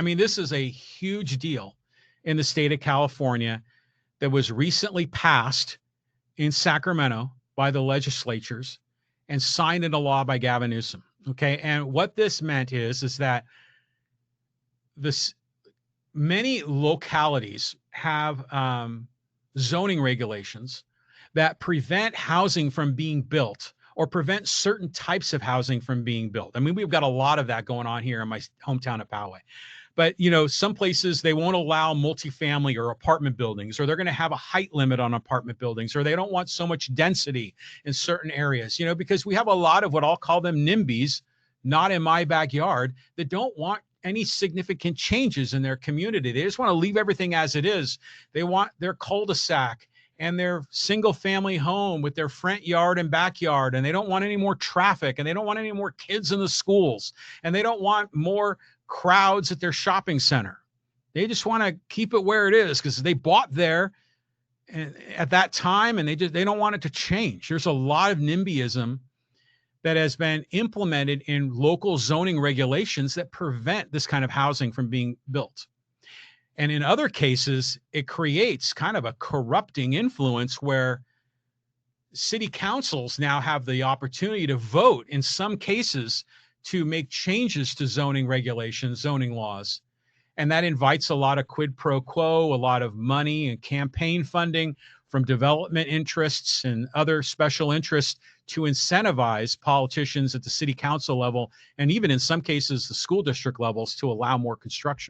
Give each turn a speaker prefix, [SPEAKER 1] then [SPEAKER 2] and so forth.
[SPEAKER 1] I mean, this is a huge deal in the state of California that was recently passed in Sacramento by the legislatures and signed into law by Gavin Newsom. Okay. And what this meant is that this many localities have zoning regulations that prevent housing from being built or prevent certain types of housing from being built. I mean, we've got a lot of that going on here in my hometown of Poway. But, you know, some places they won't allow multifamily or apartment buildings, or they're going to have a height limit on apartment buildings, or they don't want so much density in certain areas, you know, because we have a lot of what I'll call them NIMBYs, not in my backyard, that don't want any significant changes in their community. They just want to leave everything as it is. They want their cul-de-sac and their single family home with their front yard and backyard. And they don't want any more traffic, and they don't want any more kids in the schools, and they don't want more crowds at their shopping center. They just want to keep it where it is because they bought there at that time, and they don't want it to change. There's a lot of NIMBYism that has been implemented in local zoning regulations that prevent this kind of housing from being built. And in other cases, it creates kind of a corrupting influence where city councils now have the opportunity to vote in some cases to make changes to zoning regulations, zoning laws. And that invites a lot of quid pro quo, a lot of money and campaign funding from development interests and other special interests to incentivize politicians at the city council level, and even in some cases, the school district levels, to allow more construction.